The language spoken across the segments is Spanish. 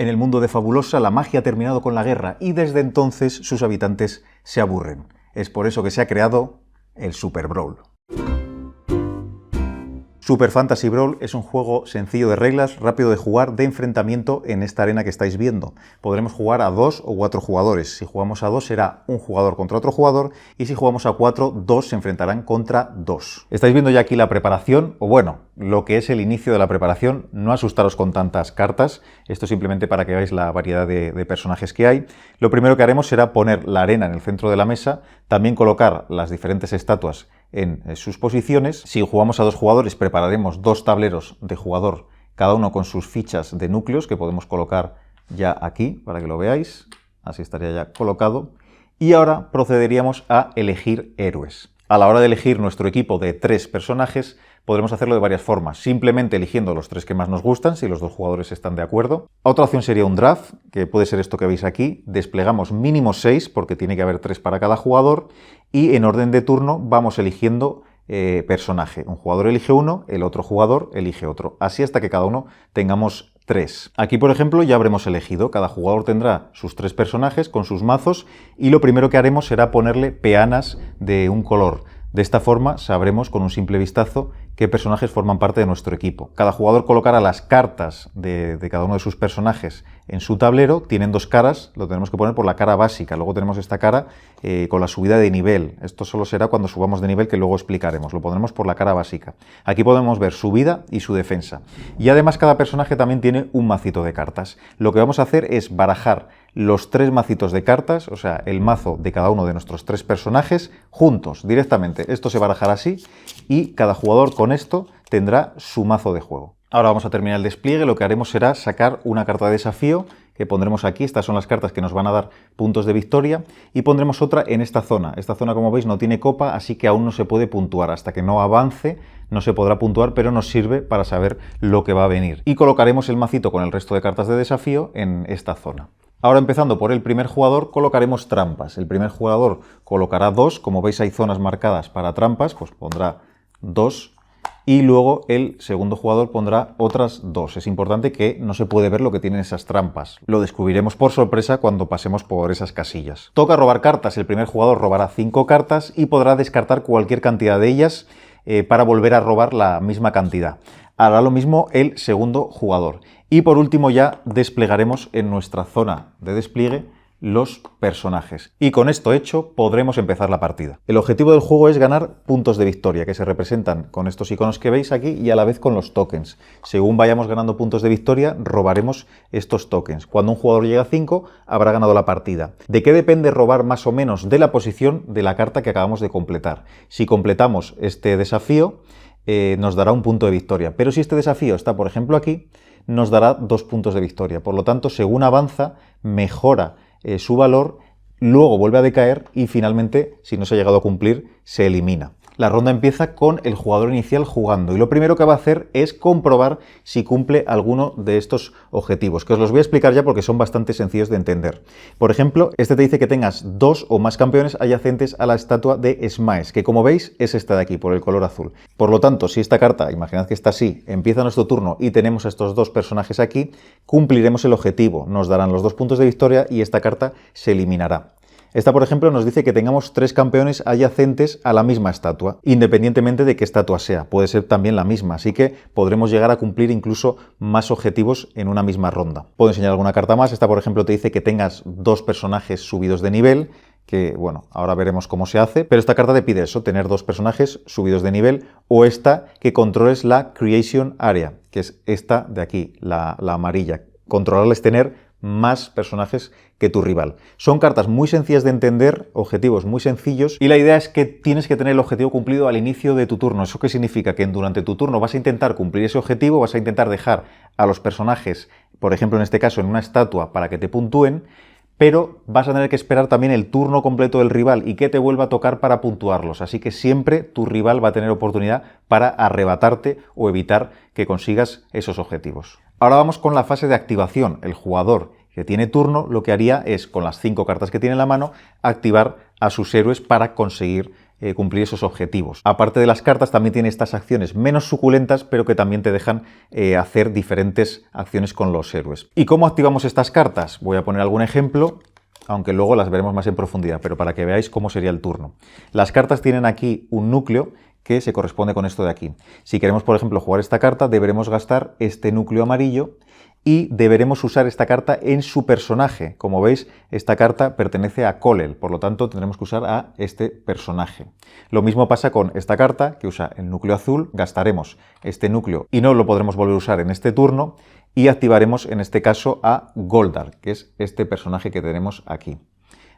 En el mundo de Fabulosa, la magia ha terminado con la guerra y desde entonces sus habitantes se aburren. Es por eso que se ha creado el Super Brawl. Super Fantasy Brawl es un juego sencillo de reglas, rápido de jugar, de enfrentamiento en esta arena que estáis viendo. Podremos jugar a 2 o 4 jugadores. Si jugamos a 2 será un jugador contra otro jugador y si jugamos a 4, 2 se enfrentarán contra 2. Estáis viendo ya aquí la preparación, o bueno, lo que es el inicio de la preparación. No asustaros con tantas cartas, esto simplemente para que veáis la variedad de personajes que hay. Lo primero que haremos será poner la arena en el centro de la mesa, también colocar las diferentes estatuas en sus posiciones. Si jugamos a 2 jugadores, prepararemos 2 tableros de jugador, cada uno con sus fichas de núcleos, que podemos colocar ya aquí, para que lo veáis. Así estaría ya colocado. Y ahora procederíamos a elegir héroes. A la hora de elegir nuestro equipo de 3 personajes, podremos hacerlo de varias formas. Simplemente eligiendo los 3 que más nos gustan, si los 2 jugadores están de acuerdo. Otra opción sería un draft, que puede ser esto que veis aquí. Desplegamos mínimo 6, porque tiene que haber 3 para cada jugador. Y en orden de turno vamos eligiendo personaje. Un jugador elige uno, el otro jugador elige otro. Así hasta que cada uno tengamos 3. Aquí, por ejemplo, ya habremos elegido. Cada jugador tendrá sus 3 personajes con sus mazos y lo primero que haremos será ponerle peanas de un color. De esta forma sabremos con un simple vistazo qué personajes forman parte de nuestro equipo. Cada jugador colocará las cartas de cada uno de sus personajes en su tablero. Tienen 2 caras, lo tenemos que poner por la cara básica. Luego tenemos esta cara con la subida de nivel. Esto solo será cuando subamos de nivel, que luego explicaremos. Lo pondremos por la cara básica. Aquí podemos ver su vida y su defensa. Y además cada personaje también tiene un macito de cartas. Lo que vamos a hacer es barajar los 3 macitos de cartas, o sea, el mazo de cada uno de nuestros 3 personajes, juntos, directamente. Esto se barajará así y cada jugador con esto tendrá su mazo de juego. Ahora vamos a terminar el despliegue. Lo que haremos será sacar una carta de desafío que pondremos aquí. Estas son las cartas que nos van a dar puntos de victoria y pondremos otra en esta zona. Esta zona, como veis, no tiene copa, así que aún no se puede puntuar. Hasta que no avance no se podrá puntuar, pero nos sirve para saber lo que va a venir. Y colocaremos el macito con el resto de cartas de desafío en esta zona. Ahora, empezando por el primer jugador, colocaremos trampas. El primer jugador colocará 2, como veis hay zonas marcadas para trampas, pues pondrá 2 y luego el segundo jugador pondrá otras 2. Es importante que no se puede ver lo que tienen esas trampas. Lo descubriremos por sorpresa cuando pasemos por esas casillas. Toca robar cartas. El primer jugador robará 5 cartas y podrá descartar cualquier cantidad de ellas para volver a robar la misma cantidad. Hará lo mismo el segundo jugador. Y por último ya desplegaremos en nuestra zona de despliegue los personajes. Y con esto hecho podremos empezar la partida. El objetivo del juego es ganar puntos de victoria, que se representan con estos iconos que veis aquí y a la vez con los tokens. Según vayamos ganando puntos de victoria, robaremos estos tokens. Cuando un jugador llegue a 5, habrá ganado la partida. ¿De qué depende robar más o menos? De la posición de la carta que acabamos de completar. Si completamos este desafío, nos dará un punto de victoria. Pero si este desafío está, por ejemplo, aquí, nos dará 2 puntos de victoria. Por lo tanto, según avanza, mejora su valor, luego vuelve a decaer y finalmente, si no se ha llegado a cumplir, se elimina. La ronda empieza con el jugador inicial jugando y lo primero que va a hacer es comprobar si cumple alguno de estos objetivos, que os los voy a explicar ya porque son bastante sencillos de entender. Por ejemplo, este te dice que tengas 2 o más campeones adyacentes a la estatua de Smash, que como veis es esta de aquí, por el color azul. Por lo tanto, si esta carta, imaginad que está así, empieza nuestro turno y tenemos a estos 2 personajes aquí, cumpliremos el objetivo, nos darán los 2 puntos de victoria y esta carta se eliminará. Esta, por ejemplo, nos dice que tengamos 3 campeones adyacentes a la misma estatua, independientemente de qué estatua sea. Puede ser también la misma, así que podremos llegar a cumplir incluso más objetivos en una misma ronda. Puedo enseñar alguna carta más. Esta, por ejemplo, te dice que tengas 2 personajes subidos de nivel, que, bueno, ahora veremos cómo se hace, pero esta carta te pide eso, tener 2 personajes subidos de nivel, o esta, que controles la Creation Area, que es esta de aquí, la amarilla. Controlarles tener más personajes que tu rival. Son cartas muy sencillas de entender, objetivos muy sencillos y la idea es que tienes que tener el objetivo cumplido al inicio de tu turno. ¿Eso qué significa? Que durante tu turno vas a intentar cumplir ese objetivo, vas a intentar dejar a los personajes, por ejemplo en este caso en una estatua, para que te puntúen, pero vas a tener que esperar también el turno completo del rival y que te vuelva a tocar para puntuarlos. Así que siempre tu rival va a tener oportunidad para arrebatarte o evitar que consigas esos objetivos. Ahora vamos con la fase de activación. El jugador que tiene turno lo que haría es, con las 5 cartas que tiene en la mano, activar a sus héroes para conseguir cumplir esos objetivos. Aparte de las cartas, también tiene estas acciones menos suculentas, pero que también te dejan hacer diferentes acciones con los héroes. ¿Y cómo activamos estas cartas? Voy a poner algún ejemplo, aunque luego las veremos más en profundidad, pero para que veáis cómo sería el turno. Las cartas tienen aquí un núcleo que se corresponde con esto de aquí. Si queremos, por ejemplo, jugar esta carta, deberemos gastar este núcleo amarillo y deberemos usar esta carta en su personaje. Como veis, esta carta pertenece a Kolel, por lo tanto tendremos que usar a este personaje. Lo mismo pasa con esta carta, que usa el núcleo azul, gastaremos este núcleo y no lo podremos volver a usar en este turno, y activaremos en este caso a Goldar, que es este personaje que tenemos aquí.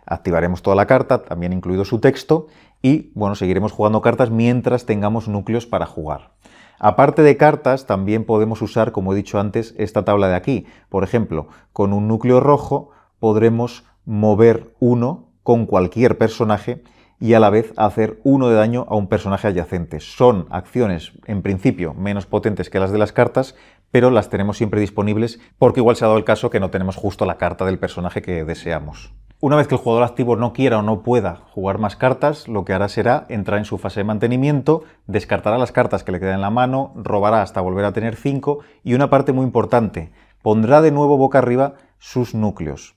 Activaremos toda la carta, también incluido su texto, y bueno, seguiremos jugando cartas mientras tengamos núcleos para jugar. Aparte de cartas, también podemos usar, como he dicho antes, esta tabla de aquí. Por ejemplo, con un núcleo rojo podremos mover 1 con cualquier personaje y a la vez hacer 1 de daño a un personaje adyacente. Son acciones, en principio, menos potentes que las de las cartas, pero las tenemos siempre disponibles porque igual se ha dado el caso que no tenemos justo la carta del personaje que deseamos. Una vez que el jugador activo no quiera o no pueda jugar más cartas, lo que hará será entrar en su fase de mantenimiento, descartará las cartas que le quedan en la mano, robará hasta volver a tener 5 y una parte muy importante, pondrá de nuevo boca arriba sus núcleos.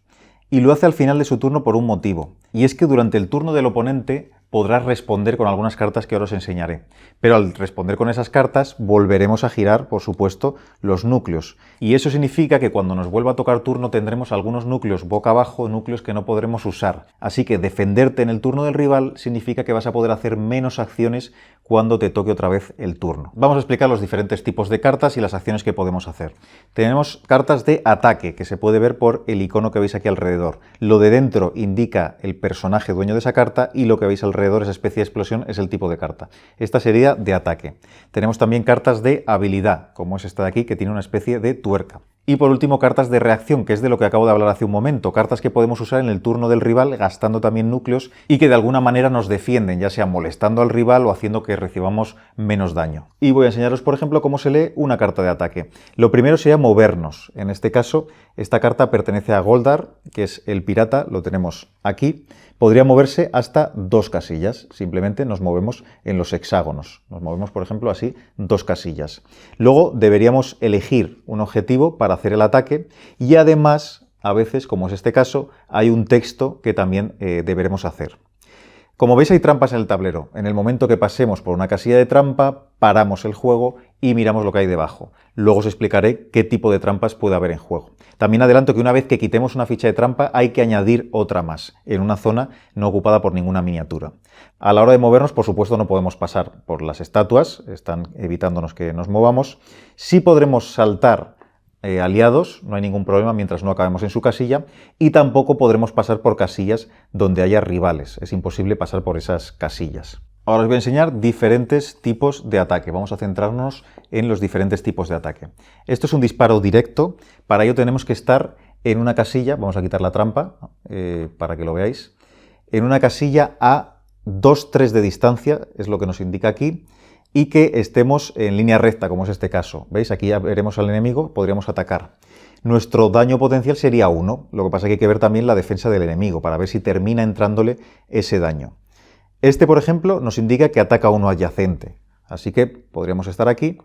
Y lo hace al final de su turno por un motivo, y es que durante el turno del oponente podrá responder con algunas cartas que ahora os enseñaré. Pero al responder con esas cartas volveremos a girar, por supuesto, los núcleos. Y eso significa que cuando nos vuelva a tocar turno tendremos algunos núcleos boca abajo, núcleos que no podremos usar. Así que defenderte en el turno del rival significa que vas a poder hacer menos acciones cuando te toque otra vez el turno. Vamos a explicar los diferentes tipos de cartas y las acciones que podemos hacer. Tenemos cartas de ataque, que se puede ver por el icono que veis aquí alrededor. Lo de dentro indica el personaje dueño de esa carta y lo que veis alrededor, esa especie de explosión, es el tipo de carta. Esta sería de ataque. Tenemos también cartas de habilidad, como es esta de aquí, que tiene una especie de tuerca. Y por último, cartas de reacción, que es de lo que acabo de hablar hace un momento. Cartas que podemos usar en el turno del rival, gastando también núcleos y que de alguna manera nos defienden, ya sea molestando al rival o haciendo que recibamos menos daño. Y voy a enseñaros, por ejemplo, cómo se lee una carta de ataque. Lo primero sería movernos. En este caso, esta carta pertenece a Goldar, que es el pirata, lo tenemos aquí. Podría moverse hasta 2 casillas, simplemente nos movemos en los hexágonos. Nos movemos, por ejemplo, así 2 casillas. Luego deberíamos elegir un objetivo para hacer el ataque y además, a veces, como es este caso, hay un texto que también deberemos hacer. Como veis, hay trampas en el tablero. En el momento que pasemos por una casilla de trampa, paramos el juego y miramos lo que hay debajo. Luego os explicaré qué tipo de trampas puede haber en juego. También adelanto que una vez que quitemos una ficha de trampa hay que añadir otra más, en una zona no ocupada por ninguna miniatura. A la hora de movernos, por supuesto, no podemos pasar por las estatuas, están evitándonos que nos movamos. Sí podremos saltar aliados, no hay ningún problema mientras no acabemos en su casilla, y tampoco podremos pasar por casillas donde haya rivales, es imposible pasar por esas casillas. Ahora os voy a enseñar diferentes tipos de ataque, vamos a centrarnos en los diferentes tipos de ataque. Esto es un disparo directo, para ello tenemos que estar en una casilla, vamos a quitar la trampa para que lo veáis, en una casilla a 2-3 de distancia, es lo que nos indica aquí, y que estemos en línea recta, como es este caso. ¿Veis? Aquí ya veremos al enemigo, podríamos atacar. Nuestro daño potencial sería 1, lo que pasa es que hay que ver también la defensa del enemigo, para ver si termina entrándole ese daño. Este, por ejemplo, nos indica que ataca a uno adyacente, así que podríamos estar aquí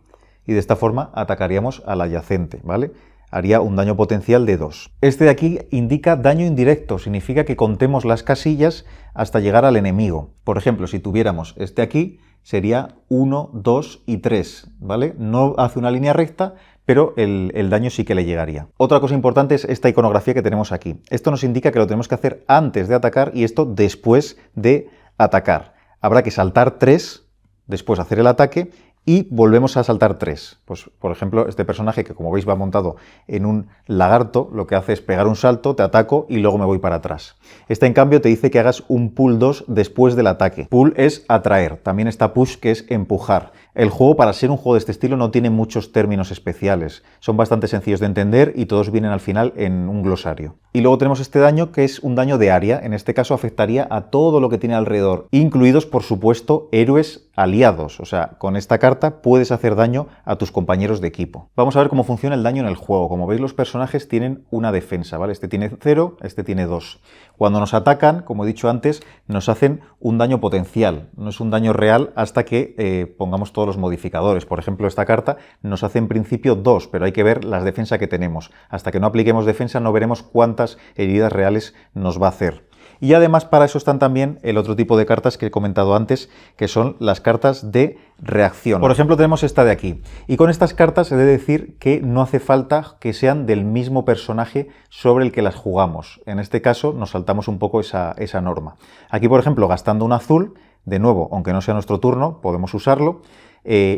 y de esta forma atacaríamos al adyacente, ¿vale? Haría un daño potencial de 2. Este de aquí indica daño indirecto, significa que contemos las casillas hasta llegar al enemigo. Por ejemplo, si tuviéramos este aquí, sería 1, 2 y 3, ¿vale? No hace una línea recta, pero el daño sí que le llegaría. Otra cosa importante es esta iconografía que tenemos aquí. Esto nos indica que lo tenemos que hacer antes de atacar y esto después de atacar. Habrá que saltar 3, después hacer el ataque y volvemos a saltar 3. Pues, por ejemplo, este personaje que, como veis, va montado en un lagarto, lo que hace es pegar un salto, te ataco y luego me voy para atrás. Este, en cambio, te dice que hagas un pull 2 después del ataque. Pull es atraer. También está push, que es empujar. El juego, para ser un juego de este estilo, no tiene muchos términos especiales. Son bastante sencillos de entender y todos vienen al final en un glosario. Y luego tenemos este daño, que es un daño de área. En este caso afectaría a todo lo que tiene alrededor, incluidos, por supuesto, héroes aliados. O sea, con esta carta puedes hacer daño a tus compañeros de equipo. Vamos a ver cómo funciona el daño en el juego. Como veis, los personajes tienen una defensa, ¿vale? Este tiene 0, este tiene 2. Cuando nos atacan, como he dicho antes, nos hacen un daño potencial. No es un daño real hasta que pongamos todos los modificadores. Por ejemplo, esta carta nos hace en principio 2, pero hay que ver las defensas que tenemos. Hasta que no apliquemos defensa no veremos cuántas heridas reales nos va a hacer. Y además para eso están también el otro tipo de cartas que he comentado antes, que son las cartas de reacción. Por ejemplo, tenemos esta de aquí. Y con estas cartas he de decir que no hace falta que sean del mismo personaje sobre el que las jugamos. En este caso nos saltamos un poco esa norma. Aquí, por ejemplo, gastando un azul, de nuevo, aunque no sea nuestro turno, podemos usarlo.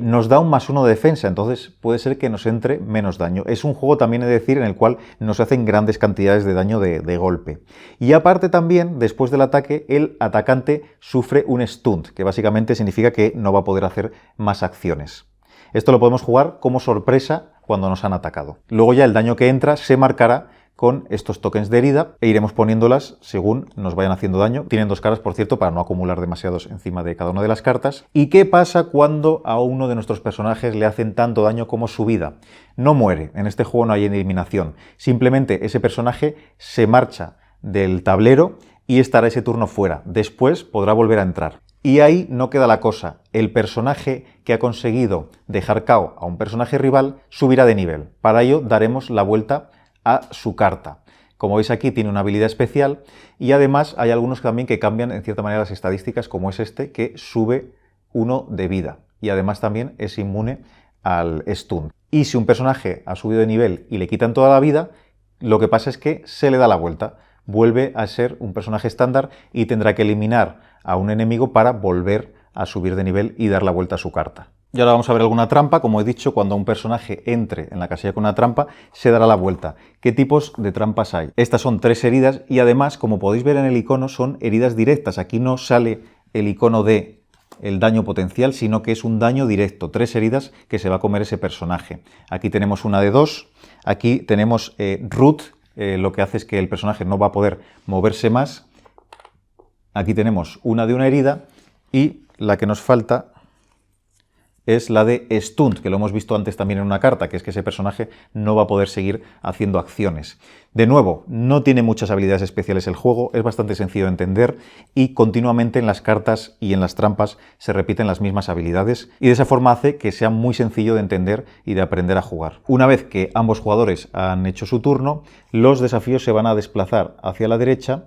Nos da un +1 de defensa, entonces puede ser que nos entre menos daño. Es un juego, también he de decir, en el cual nos hacen grandes cantidades de daño de golpe. Y aparte también, después del ataque, el atacante sufre un stunt, que básicamente significa que no va a poder hacer más acciones. Esto lo podemos jugar como sorpresa cuando nos han atacado. Luego ya el daño que entra se marcará con estos tokens de herida e iremos poniéndolas según nos vayan haciendo daño. Tienen 2 caras, por cierto, para no acumular demasiados encima de cada una de las cartas. ¿Y qué pasa cuando a uno de nuestros personajes le hacen tanto daño como su vida? No muere, en este juego no hay eliminación. Simplemente ese personaje se marcha del tablero y estará ese turno fuera. Después podrá volver a entrar. Y ahí no queda la cosa. El personaje que ha conseguido dejar KO a un personaje rival subirá de nivel. Para ello daremos la vuelta a su carta. Como veis aquí tiene una habilidad especial y además hay algunos también que cambian en cierta manera las estadísticas, como es este, que sube 1 de vida y además también es inmune al stun. Y si un personaje ha subido de nivel y le quitan toda la vida, lo que pasa es que se le da la vuelta, vuelve a ser un personaje estándar y tendrá que eliminar a un enemigo para volver a subir de nivel y dar la vuelta a su carta. Y ahora vamos a ver alguna trampa. Como he dicho, cuando un personaje entre en la casilla con una trampa, se dará la vuelta. ¿Qué tipos de trampas hay? Estas son 3 heridas y además, como podéis ver en el icono, son heridas directas. Aquí no sale el icono de el daño potencial, sino que es un daño directo. 3 heridas que se va a comer ese personaje. Aquí tenemos una de 2. Aquí tenemos root, lo que hace es que el personaje no va a poder moverse más. Aquí tenemos una de una herida y la que nos falta es la de stunt, que lo hemos visto antes también en una carta, que es que ese personaje no va a poder seguir haciendo acciones. De nuevo, no tiene muchas habilidades especiales el juego, es bastante sencillo de entender y continuamente en las cartas y en las trampas se repiten las mismas habilidades y de esa forma hace que sea muy sencillo de entender y de aprender a jugar. Una vez que ambos jugadores han hecho su turno, los desafíos se van a desplazar hacia la derecha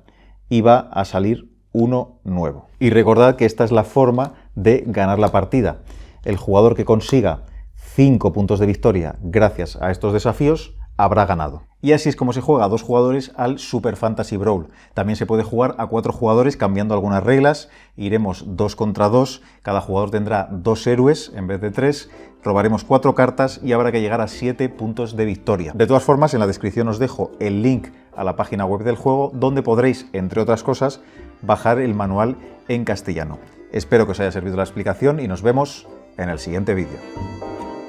y va a salir uno nuevo. Y recordad que esta es la forma de ganar la partida. El jugador que consiga 5 puntos de victoria gracias a estos desafíos habrá ganado. Y así es como se juega a 2 jugadores al Super Fantasy Brawl. También se puede jugar a 4 jugadores cambiando algunas reglas. Iremos 2 contra 2, cada jugador tendrá 2 héroes en vez de 3, robaremos 4 cartas y habrá que llegar a 7 puntos de victoria. De todas formas, en la descripción os dejo el link a la página web del juego, donde podréis, entre otras cosas, bajar el manual en castellano. Espero que os haya servido la explicación y nos vemos en el siguiente vídeo.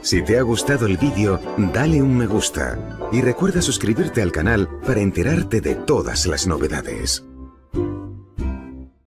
Si te ha gustado el vídeo, dale un me gusta y recuerda suscribirte al canal para enterarte de todas las novedades.